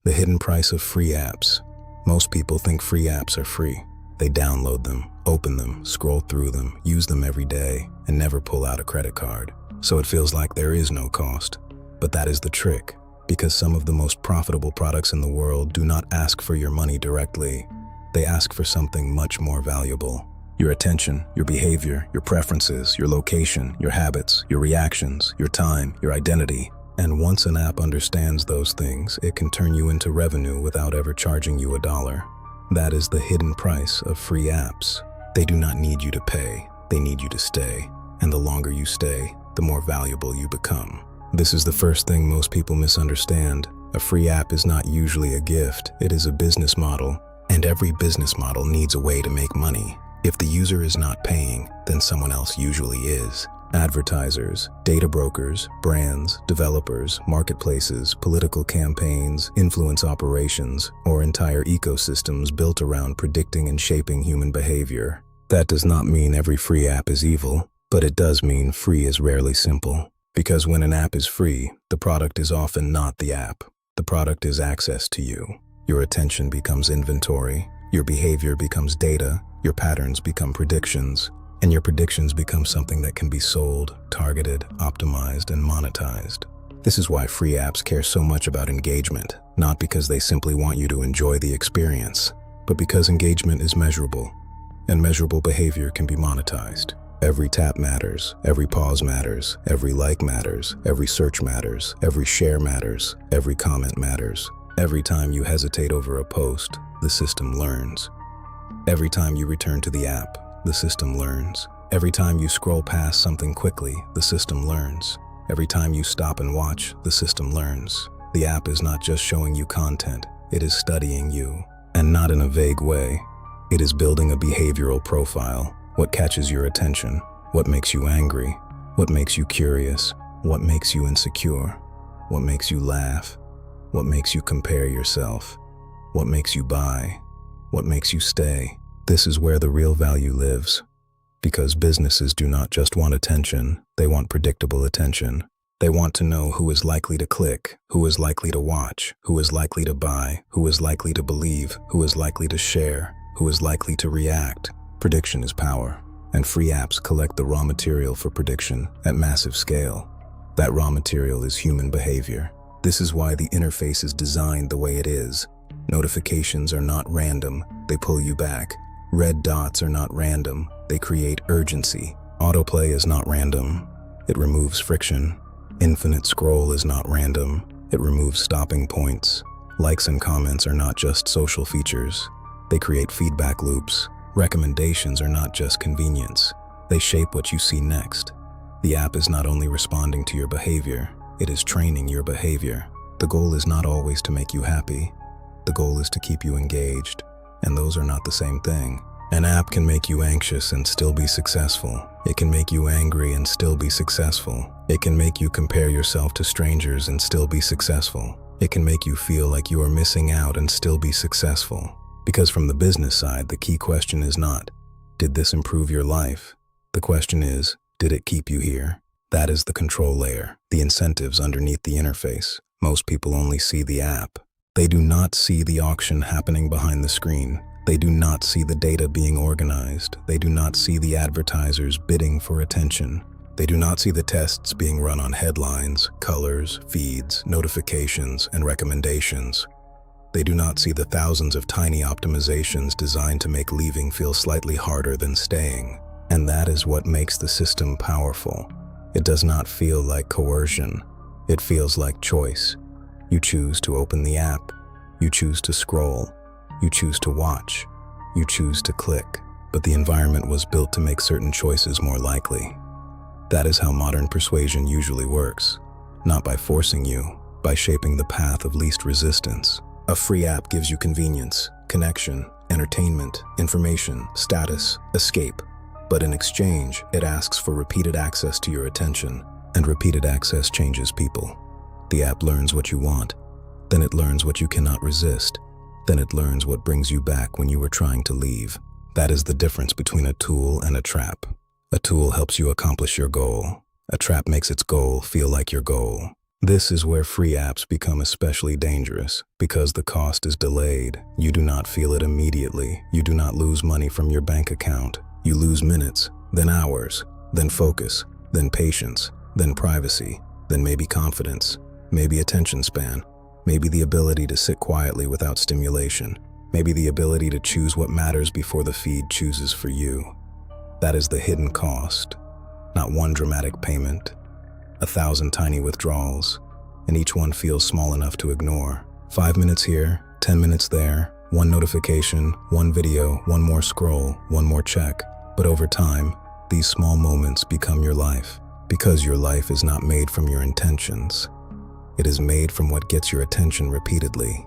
The hidden price of free apps. Most people think free apps are free. They download them, open them, scroll through them, use them every day, and never pull out a credit card. So it feels like there is no cost. But that is the trick, because some of the most profitable products in the world do not ask for your money directly. They ask for something much more valuable. Your attention, your behavior, your preferences, your location, your habits, your reactions, your time, your identity. And once an app understands those things, it can turn you into revenue without ever charging you $1. That is the hidden price of free apps. They do not need you to pay, they need you to stay. And the longer you stay, the more valuable you become. This is the first thing most people misunderstand. A free app is not usually a gift, it is a business model. And every business model needs a way to make money. If the user is not paying, then someone else usually is. Advertisers, data brokers, brands, developers, marketplaces, political campaigns, influence operations, or entire ecosystems built around predicting and shaping human behavior. That does not mean every free app is evil, but it does mean free is rarely simple. Because when an app is free, the product is often not the app. The product is access to you. Your attention becomes inventory, your behavior becomes data, your patterns become predictions, and your predictions become something that can be sold, targeted, optimized, and monetized. This is why free apps care so much about engagement, not because they simply want you to enjoy the experience, but because engagement is measurable, and measurable behavior can be monetized. Every tap matters, every pause matters, every like matters, every search matters, every share matters, every comment matters. Every time you hesitate over a post, the system learns. Every time you return to the app, the system learns. Every time you scroll past something quickly, the system learns. Every time you stop and watch, the system learns. The app is not just showing you content, it is studying you. And not in a vague way. It is building a behavioral profile. What catches your attention? What makes you angry? What makes you curious? What makes you insecure? What makes you laugh? What makes you compare yourself? What makes you buy? What makes you stay? This is where the real value lives. Because businesses do not just want attention, they want predictable attention. They want to know who is likely to click, who is likely to watch, who is likely to buy, who is likely to believe, who is likely to share, who is likely to react. Prediction is power, and free apps collect the raw material for prediction at massive scale. That raw material is human behavior. This is why the interface is designed the way it is. Notifications are not random, they pull you back. Red dots are not random, they create urgency. Autoplay is not random, it removes friction. Infinite scroll is not random, it removes stopping points. Likes and comments are not just social features, they create feedback loops. Recommendations are not just convenience, they shape what you see next. The app is not only responding to your behavior, it is training your behavior. The goal is not always to make you happy. The goal is to keep you engaged, and those are not the same thing. An app can make you anxious and still be successful. It can make you angry and still be successful. It can make you compare yourself to strangers and still be successful. It can make you feel like you are missing out and still be successful. Because from the business side, the key question is not, did this improve your life? The question is, did it keep you here? That is the control layer, the incentives underneath the interface. Most people only see the app. They do not see the auction happening behind the screen. They do not see the data being organized. They do not see the advertisers bidding for attention. They do not see the tests being run on headlines, colors, feeds, notifications, and recommendations. They do not see the thousands of tiny optimizations designed to make leaving feel slightly harder than staying. And that is what makes the system powerful. It does not feel like coercion. It feels like choice. You choose to open the app. You choose to scroll. You choose to watch. You choose to click. But the environment was built to make certain choices more likely. That is how modern persuasion usually works. Not by forcing you, by shaping the path of least resistance. A free app gives you convenience, connection, entertainment, information, status, escape. But in exchange, it asks for repeated access to your attention, and repeated access changes people. The app learns what you want, then it learns what you cannot resist, then it learns what brings you back when you were trying to leave. That is the difference between a tool and a trap. A tool helps you accomplish your goal. A trap makes its goal feel like your goal. This is where free apps become especially dangerous because the cost is delayed. You do not feel it immediately. You do not lose money from your bank account. You lose minutes, then hours, then focus, then patience, then privacy, then maybe confidence, maybe attention span, maybe the ability to sit quietly without stimulation, maybe the ability to choose what matters before the feed chooses for you. That is the hidden cost. Not one dramatic payment, 1,000 tiny withdrawals, and each one feels small enough to ignore. 5 minutes here, 10 minutes there, one notification, one video, one more scroll, one more check. But over time, these small moments become your life, because your life is not made from your intentions. It is made from what gets your attention repeatedly,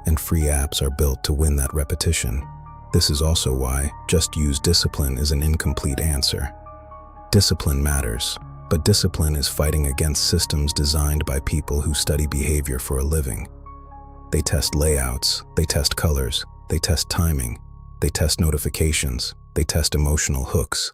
and free apps are built to win that repetition. This is also why just use discipline is an incomplete answer. Discipline matters, but discipline is fighting against systems designed by people who study behavior for a living. They test layouts, they test colors, they test timing, they test notifications, they test emotional hooks.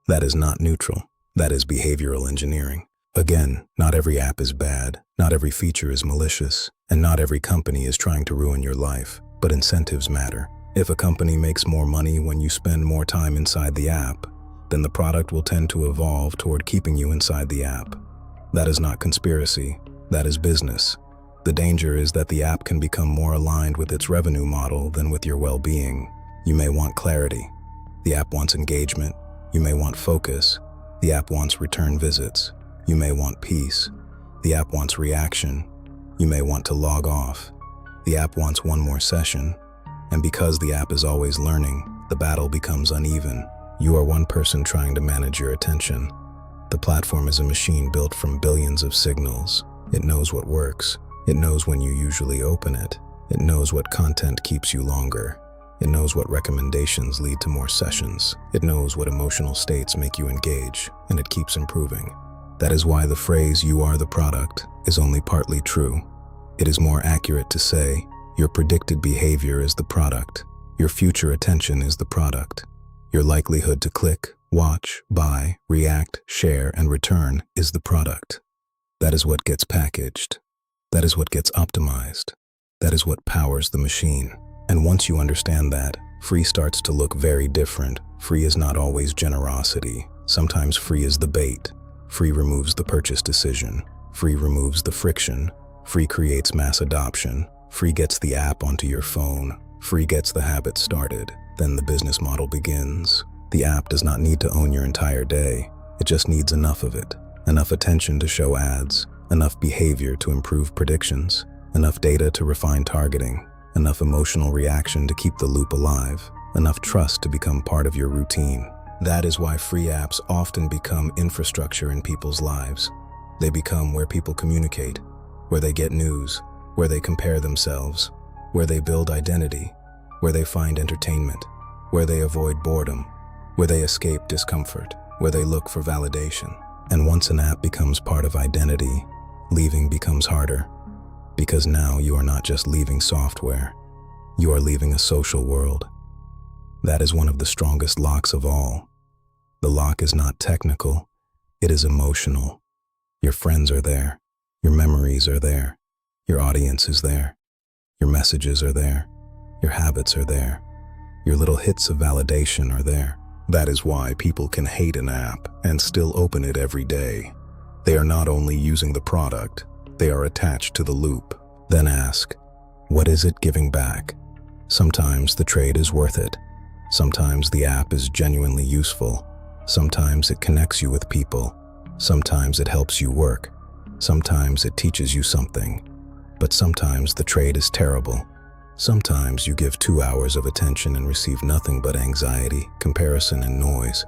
That is not neutral. That is behavioral engineering. Again, not every app is bad, not every feature is malicious, and not every company is trying to ruin your life, but incentives matter. If a company makes more money when you spend more time inside the app, then the product will tend to evolve toward keeping you inside the app. That is not conspiracy, that is business. The danger is that the app can become more aligned with its revenue model than with your well-being. You may want clarity. The app wants engagement. You may want focus. The app wants return visits. You may want peace. The app wants reaction. You may want to log off. The app wants one more session. And because the app is always learning, the battle becomes uneven. You are one person trying to manage your attention. The platform is a machine built from billions of signals. It knows what works. It knows when you usually open it. It knows what content keeps you longer. It knows what recommendations lead to more sessions. It knows what emotional states make you engage, and it keeps improving. That is why the phrase "you are the product" is only partly true. It is more accurate to say, your predicted behavior is the product. Your future attention is the product. Your likelihood to click, watch, buy, react, share, and return is the product. That is what gets packaged. That is what gets optimized. That is what powers the machine. And once you understand that, free starts to look very different. Free is not always generosity. Sometimes free is the bait. Free removes the purchase decision. Free removes the friction. Free creates mass adoption. Free gets the app onto your phone. Free gets the habit started. Then the business model begins. The app does not need to own your entire day. It just needs enough of it. Enough attention to show ads. Enough behavior to improve predictions. Enough data to refine targeting. Enough emotional reaction to keep the loop alive. Enough trust to become part of your routine. That is why free apps often become infrastructure in people's lives. They become where people communicate, where they get news, where they compare themselves, where they build identity, where they find entertainment, where they avoid boredom, where they escape discomfort, where they look for validation. And once an app becomes part of identity, leaving becomes harder. Because now you are not just leaving software, you are leaving a social world. That is one of the strongest locks of all. The lock is not technical, it is emotional. Your friends are there, your memories are there, your audience is there, your messages are there, your habits are there, your little hits of validation are there. That is why people can hate an app and still open it every day. They are not only using the product, they are attached to the loop. Then ask, what is it giving back? Sometimes the trade is worth it. Sometimes the app is genuinely useful. Sometimes it connects you with people. Sometimes it helps you work. Sometimes it teaches you something. But sometimes the trade is terrible. Sometimes you give 2 hours of attention and receive nothing but anxiety, comparison, and noise.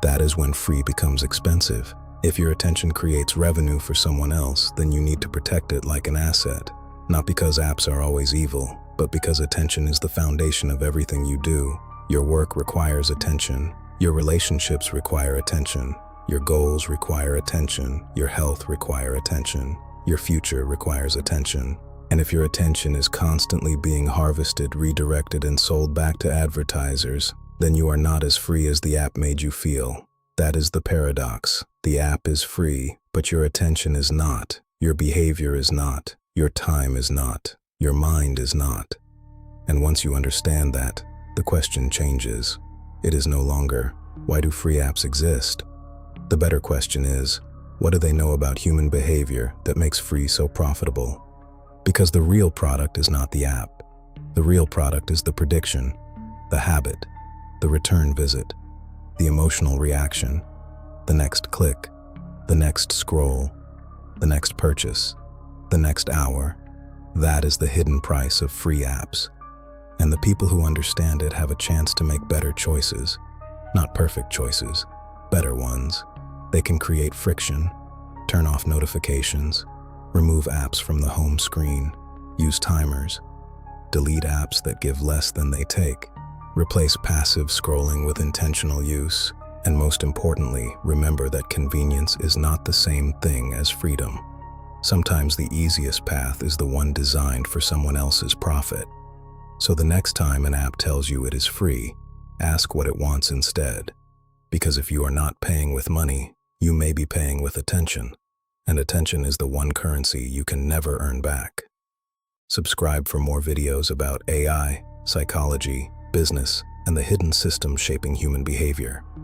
That is when free becomes expensive. If your attention creates revenue for someone else, then you need to protect it like an asset. Not because apps are always evil, but because attention is the foundation of everything you do. Your work requires attention. Your relationships require attention. Your goals require attention. Your health requires attention. Your future requires attention. And if your attention is constantly being harvested, redirected, and sold back to advertisers, then you are not as free as the app made you feel. That is the paradox. The app is free, but your attention is not. Your behavior is not, your time is not, your mind is not. And once you understand that, the question changes. It is no longer, why do free apps exist? The better question is, what do they know about human behavior that makes free so profitable? Because the real product is not the app. The real product is the prediction, the habit, the return visit, the emotional reaction, the next click, the next scroll, the next purchase, the next hour. That is the hidden price of free apps. And the people who understand it have a chance to make better choices. Not perfect choices, better ones. They can create friction, turn off notifications, remove apps from the home screen, use timers, delete apps that give less than they take, replace passive scrolling with intentional use, and most importantly, remember that convenience is not the same thing as freedom. Sometimes the easiest path is the one designed for someone else's profit. So the next time an app tells you it is free, ask what it wants instead. Because if you are not paying with money, you may be paying with attention. And attention is the one currency you can never earn back. Subscribe for more videos about AI, psychology, business, and the hidden systems shaping human behavior.